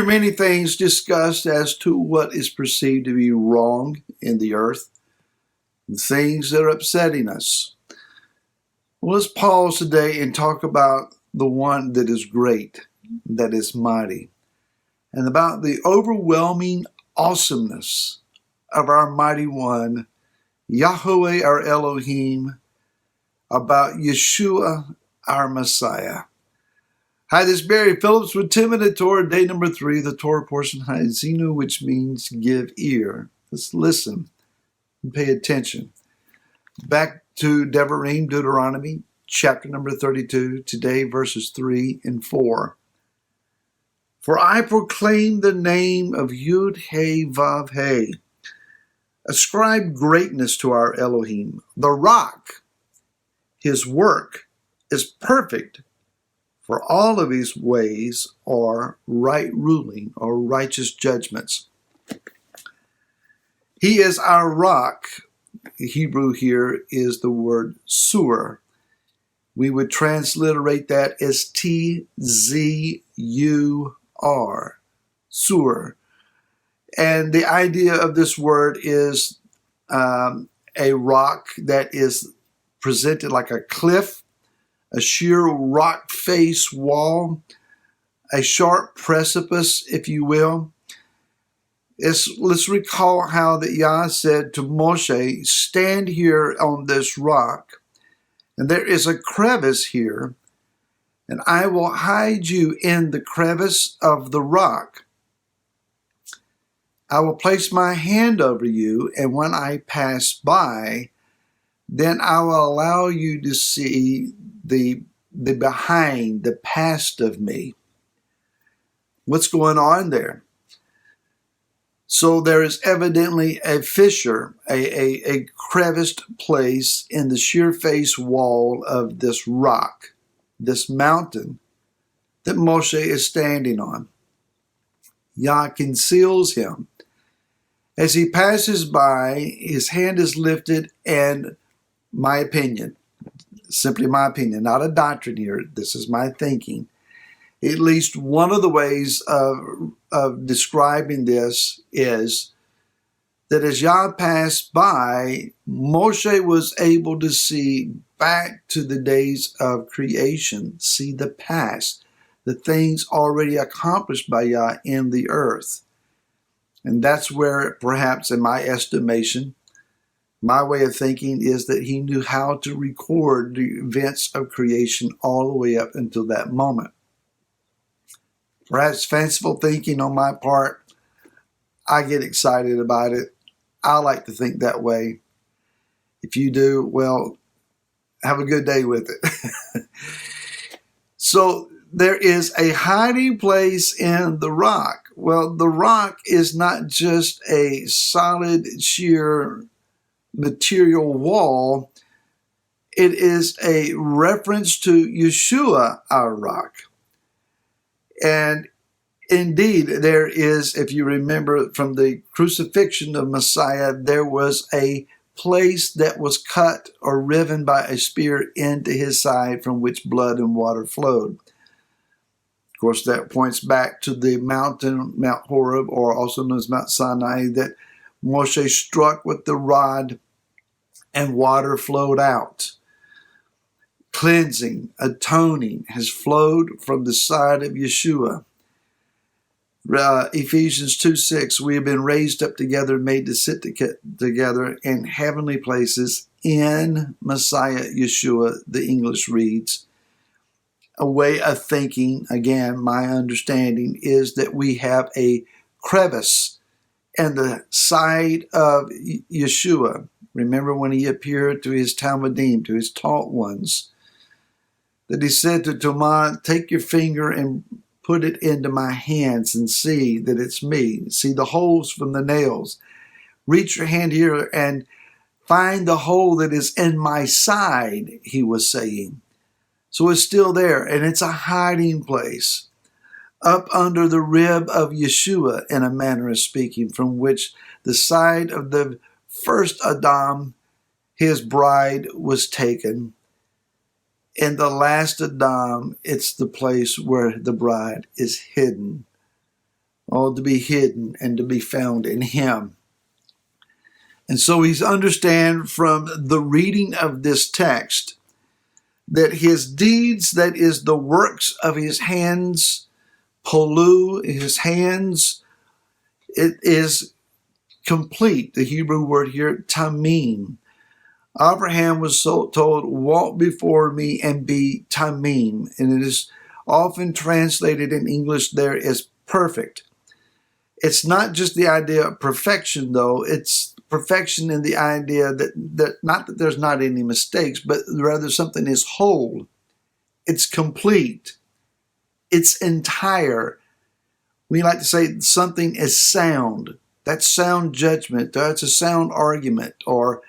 hear many things discussed as to what is perceived to be wrong in the earth, and things that are upsetting us. Well, let's pause today and talk about the one that is great, that is mighty, and about the overwhelming awesomeness of our mighty one, Yahweh our Elohim, about Yeshua our Messiah. Hi, this is Barry Phillips with 10 Minute Torah, day number 3, the Torah portion Haazinu, which means give ear. Let's listen and pay attention. Back to Devarim, Deuteronomy, chapter number 32, today verses 3 and 4. For I proclaim the name of Yud-He-Vav-He. Ascribe greatness to our Elohim, the rock. His work is perfect, for all of his ways are right ruling or righteous judgments. He is our rock. The Hebrew here is the word sur. We would transliterate that as T-Z-U-R, sur. And the idea of this word is a rock that is presented like a cliff, a sheer rock face wall, a sharp precipice, if you will. Let's recall how that Yah said to Moshe, stand here on this rock, and there is a crevice here, and I will hide you in the crevice of the rock. I will place my hand over you, and when I pass by, then I will allow you to see the behind, the past of me. What's going on there? So there is evidently a fissure, a creviced place in the sheer face wall of this rock, this mountain that Moshe is standing on. Yah conceals him. As he passes by, his hand is lifted, and my opinion, simply my opinion, not a doctrine here, this is my thinking. At least one of the ways of describing this is that as Yah passed by, Moshe was able to see back to the days of creation, see the past, the things already accomplished by Yah in the earth. And that's where, perhaps in my estimation, my way of thinking is that he knew how to record the events of creation all the way up until that moment. Perhaps fanciful thinking on my part. I get excited about it. I like to think that way. If you do, well, have a good day with it. So there is a hiding place in the rock. Well, the rock is not just a solid, sheer material wall. It is a reference to Yeshua, our rock. And indeed, there is, if you remember from the crucifixion of Messiah, there was a place that was cut or riven by a spear into his side from which blood and water flowed. Of course, that points back to the mountain, Mount Horeb, or also known as Mount Sinai, that Moshe struck with the rod and water flowed out. Cleansing, atoning has flowed from the side of Yeshua. Ephesians 2:6, we have been raised up together and made to sit together in heavenly places in Messiah Yeshua, the English reads. A way of thinking, again, my understanding is that we have a crevice in the side of Yeshua. Remember when he appeared to his Talmudim, to his taught ones, that he said to Thomas, take your finger and put it into my hands and see that it's me. See the holes from the nails. Reach your hand here and find the hole that is in my side, he was saying. So it's still there, and it's a hiding place up under the rib of Yeshua, in a manner of speaking, from which the side of the first Adam, his bride, was taken. In the last Adam, it's the place where the bride is hidden. all to be hidden and to be found in him. And so he's understand from the reading of this text that his deeds, that is the works of his hands, polu, his hands, it is complete. The Hebrew word here, tamim. Abraham was told, walk before me and be tamim. And it is often translated in English there as perfect. It's not just the idea of perfection, though. It's perfection in the idea that not that there's not any mistakes, but rather something is whole. It's complete. It's entire. We like to say something is sound. That's sound judgment. That's a sound argument, or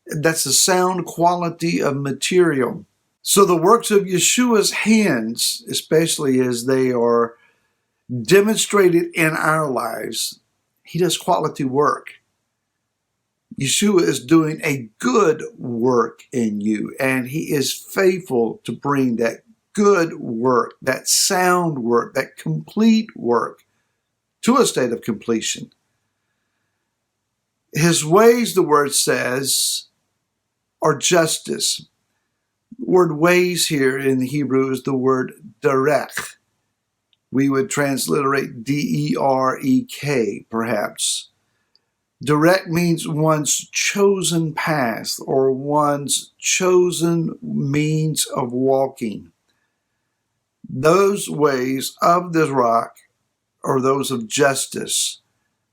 that's a sound quality of material. So the works of Yeshua's hands, especially as they are demonstrated in our lives, he does quality work. Yeshua is doing a good work in you, and he is faithful to bring that good work, that sound work, that complete work to a state of completion. His ways, the word says, are justice. The word ways here in the Hebrew is the word derech. We would transliterate D-E-R-E-K, perhaps. Direct means one's chosen path or one's chosen means of walking. Those ways of the rock are those of justice.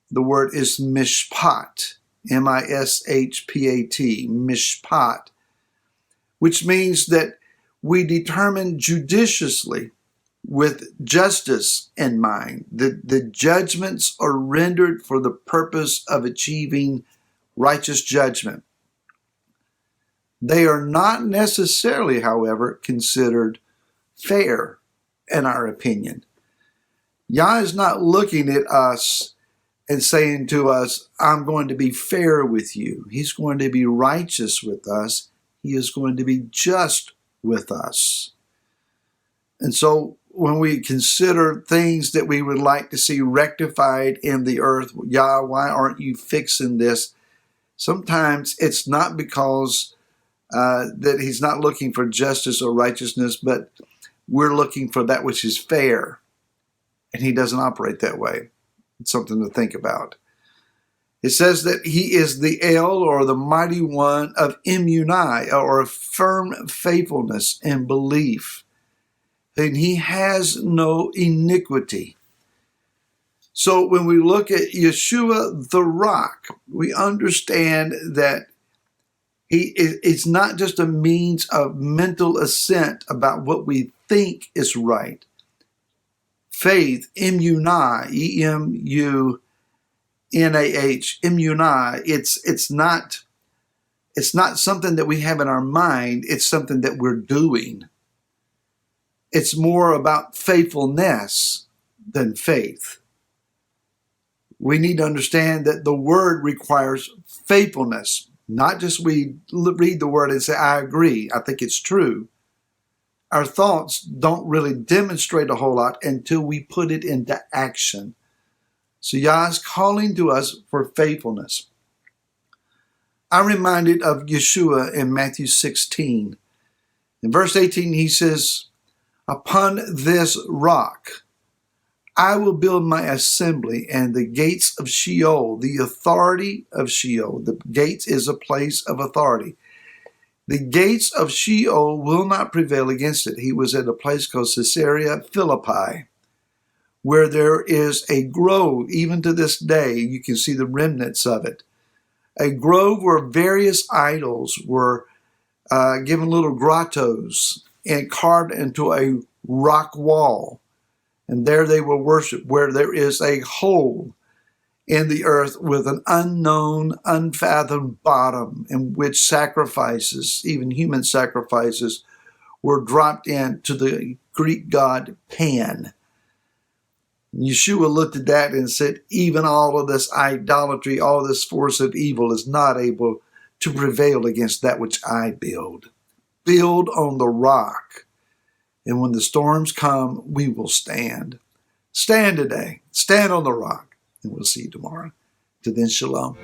The word is mishpat, M-I-S-H-P-A-T, mishpat, which means that we determine judiciously with justice in mind. The judgments are rendered for the purpose of achieving righteous judgment. They are not necessarily, however, considered fair, in our opinion. Yah is not looking at us and saying to us, I'm going to be fair with you. He's going to be righteous with us. He is going to be just with us. And so when we consider things that we would like to see rectified in the earth, Yah, why aren't you fixing this? Sometimes it's not because that he's not looking for justice or righteousness, but we're looking for that which is fair. And he doesn't operate that way. It's something to think about. It says that he is the El, or the mighty one of immunai, or of firm faithfulness and belief. And he has no iniquity. So when we look at Yeshua the rock, we understand that it's not just a means of mental assent about what we think is right. Faith, immunai, E-M-U-N-A-H, immunai, it's not something that we have in our mind, it's something that we're doing. It's more about faithfulness than faith. We need to understand that the word requires faithfulness. Not just we read the word and say, I agree, I think it's true. Our thoughts don't really demonstrate a whole lot until we put it into action. So Yah is calling to us for faithfulness. I'm reminded of Yeshua in Matthew 16. In verse 18, he says, upon this rock, I will build my assembly, and the gates of Sheol, the authority of Sheol. The gates is a place of authority. The gates of Sheol will not prevail against it. He was at a place called Caesarea Philippi, where there is a grove, even to this day, you can see the remnants of it. A grove where various idols were given little grottos and carved into a rock wall. And there they will worship, where there is a hole in the earth with an unknown, unfathomed bottom, in which sacrifices, even human sacrifices, were dropped in to the Greek god Pan. Yeshua looked at that and said, even all of this idolatry, all this force of evil is not able to prevail against that which I build. Build on the rock. And when the storms come, we will stand. Stand today. Stand on the rock. And we'll see you tomorrow. Till then, shalom.